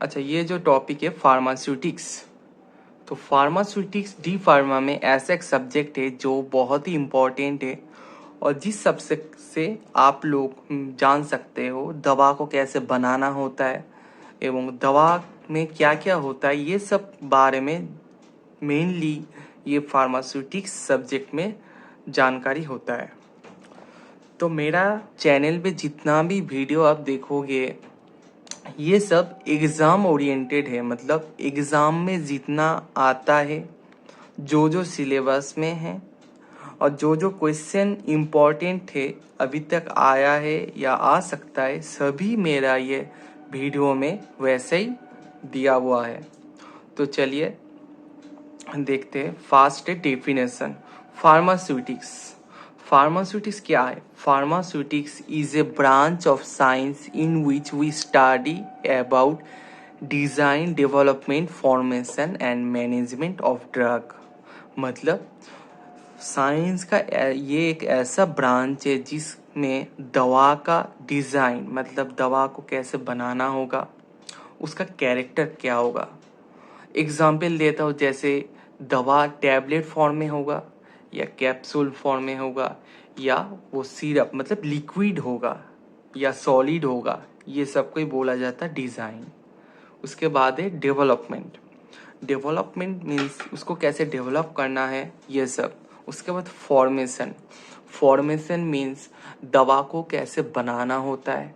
अच्छा, ये जो टॉपिक है फार्मास्यूटिक्स, तो फार्मास्यूटिक्स डी फार्मा में ऐसा एक सब्जेक्ट है जो बहुत ही इम्पोर्टेंट है और जिस सब्जेक्ट से आप लोग जान सकते हो दवा को कैसे बनाना होता है एवं दवा में क्या क्या होता है, ये सब बारे में मेनली ये फार्मास्यूटिक्स सब्जेक्ट में जानकारी होता है। तो मेरा चैनल पे जितना भी वीडियो आप देखोगे ये सब एग्ज़ाम ओरिएंटेड है, मतलब एग्ज़ाम में जितना आता है, जो जो सिलेबस में है और जो जो क्वेश्चन इम्पोर्टेंट है अभी तक आया है या आ सकता है, सभी मेरा ये वीडियो में वैसे ही दिया हुआ है। तो चलिए देखते हैं। Fast definition pharmaceutics. फार्मास्यूटिक्स क्या है? Pharmaceutics is a branch of science in which we study about design, development, formation and management of drug. मतलब साइंस का ये एक ऐसा ब्रांच है जिसमें दवा का डिज़ाइन, मतलब दवा को कैसे बनाना होगा, उसका कैरेक्टर क्या होगा। एग्जाम्पल देता हूँ, जैसे दवा टैबलेट फॉर्म में होगा या कैप्सूल फॉर्म में होगा या वो सिरप मतलब लिक्विड होगा या सॉलिड होगा, ये सब को ही बोला जाता है डिज़ाइन। उसके बाद है डेवलपमेंट। डेवलपमेंट मीन्स उसको कैसे डेवलप करना है ये सब। उसके बाद फॉर्मेशन। फॉर्मेशन मीन्स दवा को कैसे बनाना होता है,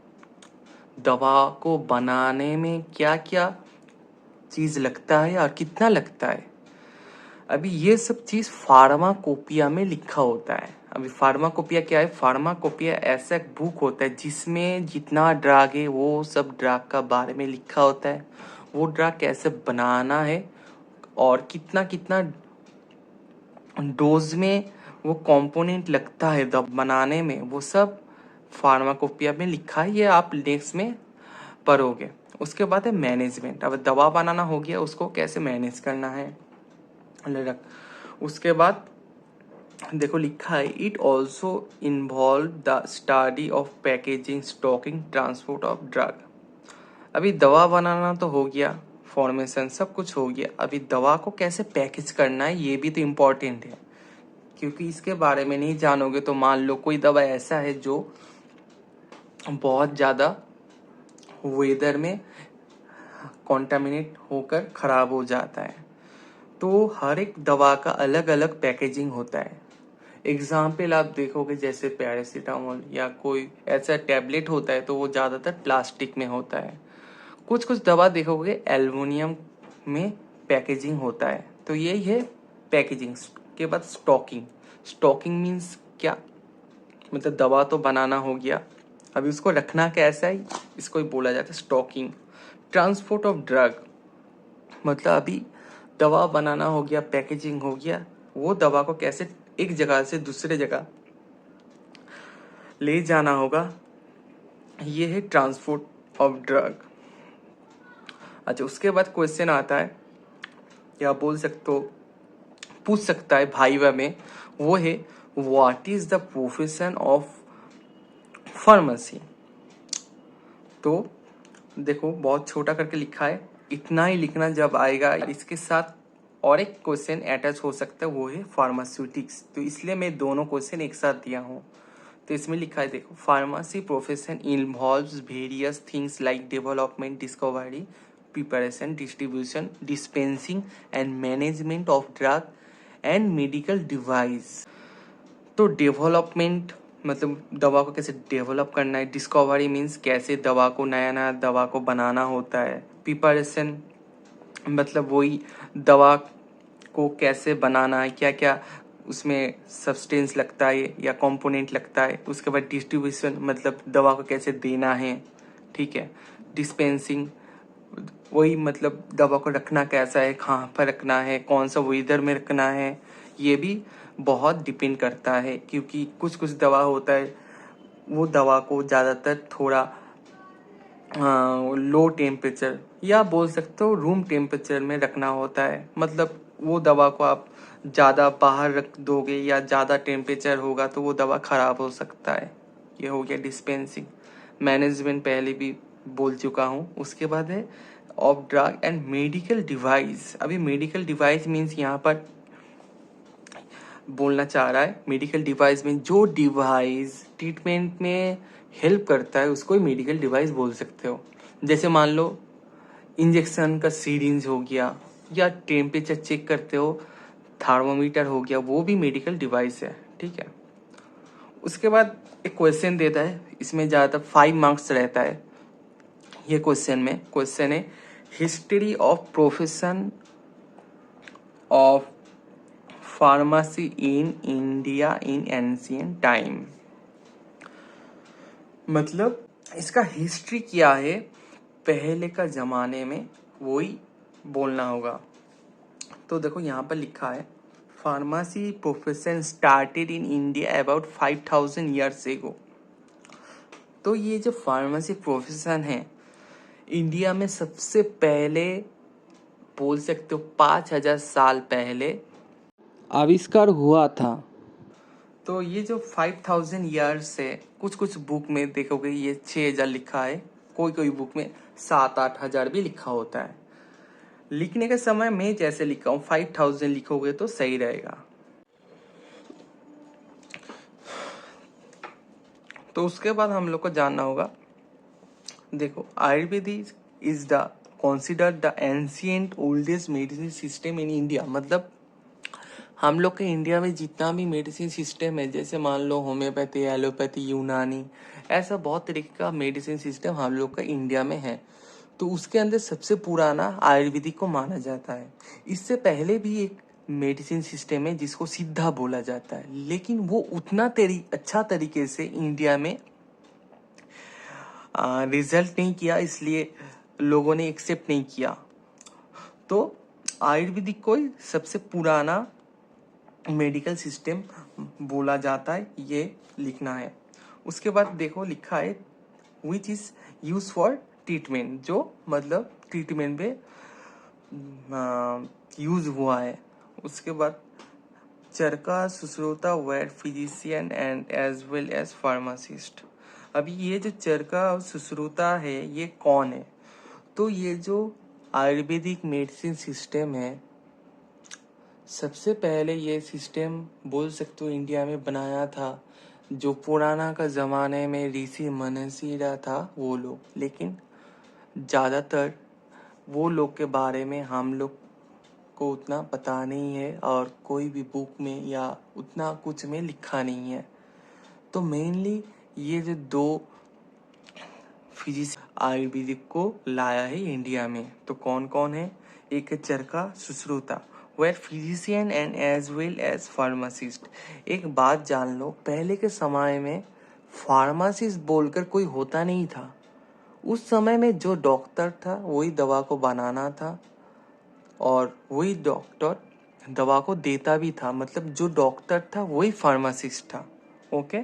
दवा को बनाने में क्या क्या चीज़ लगता है और कितना लगता है। अभी ये सब चीज़ फार्माकोपिया में लिखा होता है। अभी फार्माकोपिया क्या है? फार्माकोपिया ऐसा एक बुक होता है जिसमें जितना ड्रग है वो सब ड्रग का बारे में लिखा होता है, वो ड्रग कैसे बनाना है और कितना कितना डोज में वो कंपोनेंट लगता है दवा बनाने में, वो सब फार्माकोपिया में लिखा है। ये आप नेक्स्ट में पढ़ोगे। उसके बाद है मैनेजमेंट। अब दवा बनाना हो गया, उसको कैसे मैनेज करना है। उसके बाद देखो लिखा है, it also involve the study of packaging, stocking, transport of drug. अभी दवा बनाना तो हो गया, फॉर्मेशन सब कुछ हो गया, अभी दवा को कैसे पैकेज करना है ये भी तो इम्पोर्टेंट है, क्योंकि इसके बारे में नहीं जानोगे तो मान लो कोई दवा ऐसा है जो बहुत ज़्यादा वेदर में कॉन्टामिनेट होकर ख़राब हो जाता है, तो हर एक दवा का अलग अलग पैकेजिंग होता है। एग्जाम्पल आप देखोगे जैसे पैरासीटामोल या कोई ऐसा टैबलेट होता है तो वो ज़्यादातर प्लास्टिक में होता है। कुछ कुछ दवा देखोगे एल्युमिनियम में पैकेजिंग होता है। तो यही है पैकेजिंग। के बाद स्टॉकिंग। स्टॉकिंग मीन्स क्या? मतलब दवा तो बनाना हो गया, अभी उसको रखना कैसा है, इसको ही बोला जाता है स्टॉकिंग। ट्रांसपोर्ट ऑफ ड्रग, मतलब अभी दवा बनाना हो गया, पैकेजिंग हो गया, वो दवा को कैसे एक जगह से दूसरे जगह ले जाना होगा, ये है ट्रांसपोर्ट ऑफ ड्रग। अच्छा, उसके बाद क्वेश्चन आता है या बोल सकते हो पूछ सकता है भाईवा में, वो है what is the profession of pharmacy. तो देखो बहुत छोटा करके लिखा है, इतना ही लिखना जब आएगा। इसके साथ और एक क्वेश्चन अटैच हो सकता है, वो है फार्मास्यूटिक्स, तो इसलिए मैं दोनों क्वेश्चन एक साथ दिया हूँ। तो इसमें लिखा है देखो, pharmacy profession involves various things like development, discovery, preparation, distribution, dispensing and management of drug and medical device. तो डेवलपमेंट मतलब दवा को कैसे डेवलप करना है। डिस्कवरी मीन्स कैसे दवा को नया नया दवा को बनाना होता है। प्रिपरेशन मतलब वही दवा को कैसे बनाना है, क्या क्या उसमें सब्सटेंस लगता है या कंपोनेंट लगता है। उसके बाद डिस्ट्रीब्यूशन मतलब दवा को कैसे देना है, ठीक है। डिस्पेंसिंग वही मतलब दवा को रखना कैसा है, कहाँ पर रखना है, कौन सा वेदर में रखना है, ये भी बहुत डिपेंड करता है, क्योंकि कुछ कुछ दवा होता है वो दवा को ज़्यादातर थोड़ा लो टेम्परेचर या बोल सकते हो रूम टेम्परेचर में रखना होता है। मतलब वो दवा को आप ज़्यादा बाहर रख दोगे या ज़्यादा टेम्परेचर होगा तो वो दवा ख़राब हो सकता है। ये हो गया डिस्पेंसिंग। मैनेजमेंट पहले भी बोल चुका हूँ। उसके बाद है of drug and medical device. अभी मेडिकल डिवाइस मीन्स यहाँ पर बोलना चाह रहा है, मेडिकल डिवाइस में जो डिवाइस ट्रीटमेंट में हेल्प करता है उसको ही मेडिकल डिवाइस बोल सकते हो। जैसे मान लो इंजेक्शन का सीरिंज हो गया, या टेम्परेचर चेक करते हो थर्मोमीटर हो गया, वो भी मेडिकल डिवाइस है। ठीक है, उसके बाद एक क्वेश्चन देता है, इसमें ज़्यादातर 5 मार्क्स रहता है। ये क्वेश्चन है history of profession of pharmacy in India in ancient time. मतलब इसका हिस्ट्री क्या है पहले का जमाने में, वही बोलना होगा। तो देखो यहाँ पर लिखा है pharmacy profession started in India about 5000 years ago. तो ये जो फार्मेसी प्रोफेशन है इंडिया में सबसे पहले बोल सकते हो 5000 साल पहले आविष्कार हुआ था। तो ये जो 5000 ईयर्स है, कुछ कुछ बुक में देखोगे ये 6000 लिखा है, कोई कोई बुक में 7-8 हजार भी लिखा होता है। लिखने के समय मैं जैसे लिखा हूँ 5000 लिखोगे तो सही रहेगा। तो उसके बाद हम लोग को जानना होगा, देखो Ayurvedic is the considered the ancient oldest medicine system in India. मतलब हम लोग के इंडिया में जितना भी मेडिसिन सिस्टम है, जैसे मान लो होम्योपैथी, एलोपैथी, यूनानी, ऐसा बहुत तरीके का मेडिसिन सिस्टम हम लोग का इंडिया में है। तो उसके अंदर सबसे पुराना आयुर्वेदिक को माना जाता है। इससे पहले भी एक मेडिसिन सिस्टम है जिसको सिद्धा बोला जाता है, लेकिन वो उतना अच्छा तरीके से इंडिया में रिजल्ट नहीं किया, इसलिए लोगों ने एक्सेप्ट नहीं किया। तो आयुर्वेदिक को सबसे पुराना मेडिकल सिस्टम बोला जाता है, ये लिखना है। उसके बाद देखो लिखा है which is use for treatment, जो मतलब ट्रीटमेंट पे यूज हुआ है। उसके बाद Charaka Sushruta were physician and as well as pharmacist. अभी ये जो चरका और सुश्रुता है ये कौन है? तो ये जो आयुर्वेदिक मेडिसिन सिस्टम है, सबसे पहले ये सिस्टम बोल सकते हो इंडिया में बनाया था जो पुराना का ज़माने में ऋषि महर्षि था वो लोग। लेकिन ज़्यादातर वो लोग के बारे में हम लोग को उतना पता नहीं है और कोई भी बुक में या उतना कुछ में लिखा नहीं है। तो मेनली ये जो दो फिजिक्स आयुर्वेदिक को लाया है इंडिया में, तो कौन कौन है? एक है Charaka Sushruta were physician and as well as pharmacist. एक बात जान लो, पहले के समय में फार्मासिस्ट बोलकर कोई होता नहीं था। उस समय में जो डॉक्टर था वही दवा को बनाना था और वही डॉक्टर दवा को देता भी था। मतलब जो डॉक्टर था वही फार्मासिस्ट था। Okay,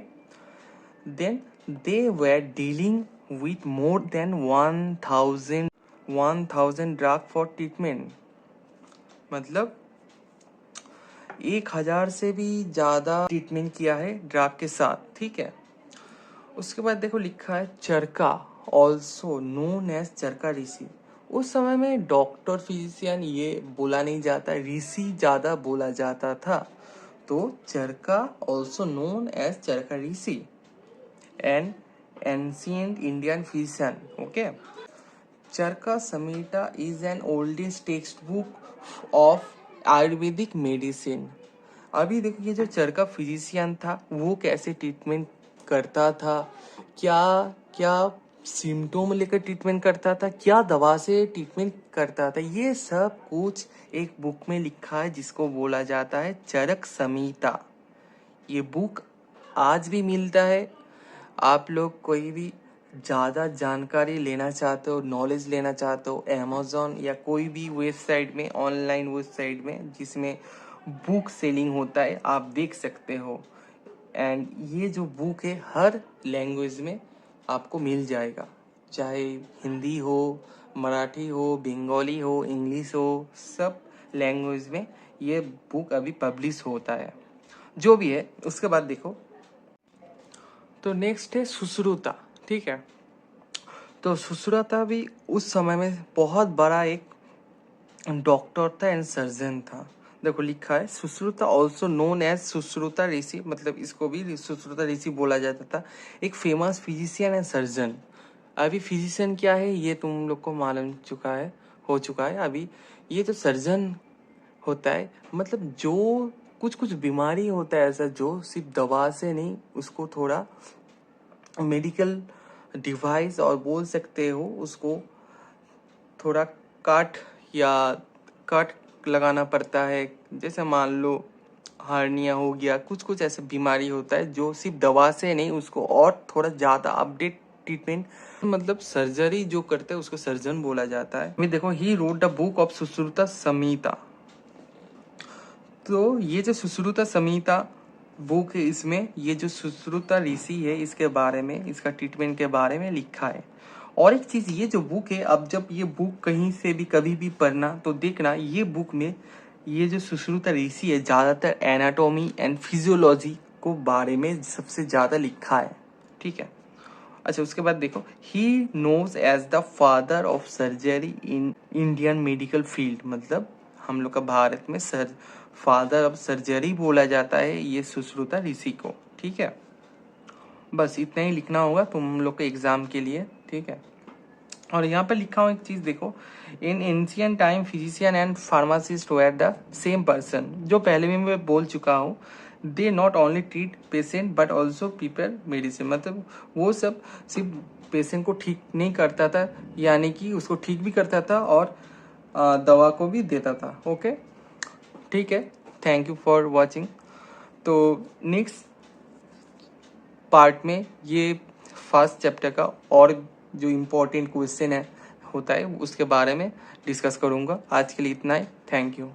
then they were dealing with more than 1000 drug for treatment. मतलब 1000 से भी ज़्यादा ट्रीटमेंट किया है ड्रग के साथ। ठीक है, उसके बाद देखो लिखा है चरका ऑल्सो नोन एज चरका ऋषि। उस समय में डॉक्टर फिजिशियन ये बोला नहीं जाता, ऋषि ज़्यादा बोला जाता था। तो Charaka also known as Charaka Rishi and ancient Indian physician. Okay, Charka Samhita is an oldest textbook of Ayurvedic medicine. अभी देखो ये जो चरका फिजिशियन था वो कैसे ट्रीटमेंट करता था, क्या क्या सिम्टोम लेकर ट्रीटमेंट करता था, क्या दवा से ट्रीटमेंट करता था, ये सब कुछ एक बुक में लिखा है जिसको बोला जाता है चरक संहिता। ये बुक आज भी मिलता है। आप लोग कोई भी ज़्यादा जानकारी लेना चाहते हो, नॉलेज लेना चाहते हो, अमेज़ॉन या कोई भी वेबसाइट में, ऑनलाइन वेबसाइट में जिसमें बुक सेलिंग होता है, आप देख सकते हो। एंड ये जो बुक है हर लैंग्वेज में आपको मिल जाएगा, चाहे हिंदी हो, मराठी हो, बंगाली हो, इंग्लिश हो, सब लैंग्वेज में ये बुक अभी पब्लिश होता है। जो भी है, उसके बाद देखो तो नेक्स्ट है सुश्रुता। ठीक है, तो सुश्रुता भी उस समय में बहुत बड़ा एक डॉक्टर था एंड सर्जन था। देखो लिखा है Sushruta also known as Sushruta Rishi, मतलब इसको भी सुश्रुता ऋषि बोला जाता था, एक फेमस फिजिशियन एंड सर्जन। अभी फिजिशियन क्या है ये तुम लोग को मालूम हो चुका है। अभी ये तो सर्जन होता है, मतलब जो कुछ कुछ बीमारी होता है ऐसा जो सिर्फ दवा से नहीं, उसको थोड़ा मेडिकल डिवाइस और बोल सकते हो उसको थोड़ा काट या काट लगाना पड़ता है। जैसे मान लो हार्निया हो गया, कुछ कुछ ऐसे बीमारी होता है जो सिर्फ दवा से नहीं, उसको और थोड़ा ज़्यादा अपडेट ट्रीटमेंट, मतलब सर्जरी जो करते हैं उसको सर्जन बोला जाता है। मैं देखो he wrote the book of Sushruta Samhita. तो ये जो सुश्रुता संहिता बुक है, इसमें ये जो सुश्रुता ऋषि है इसके बारे में, इसका ट्रीटमेंट के बारे में लिखा है। और एक चीज, ये जो बुक है, अब जब ये बुक कहीं से भी कभी भी पढ़ना तो देखना ये बुक में ये जो सुश्रुता ऋषि है ज्यादातर एनाटॉमी एंड फिजियोलॉजी को बारे में सबसे ज्यादा लिखा है, ठीक है। अच्छा उसके बाद देखो he knows as the father of surgery in Indian medical field, मतलब हम लोग का भारत में फादर ऑफ सर्जरी बोला जाता है ये सुश्रुता ऋषि को, ठीक है। बस इतना ही लिखना होगा तुम लोग के एग्जाम के लिए, ठीक है। और यहाँ पे लिखा हुआ एक चीज देखो, in ancient time physician and pharmacist were the same person, जो पहले भी मैं बोल चुका हूँ। They not only treat patient but also prepare medicine, मतलब वो सब सिर्फ पेशेंट को ठीक नहीं करता था, यानी कि उसको ठीक भी करता था और दवा को भी देता था। ओके ठीक है, थैंक यू फॉर वॉचिंग। तो नेक्स्ट पार्ट में ये फर्स्ट चैप्टर का और जो इम्पोर्टेंट क्वेश्चन है होता है उसके बारे में डिस्कस करूँगा। आज के लिए इतना ही, थैंक यू।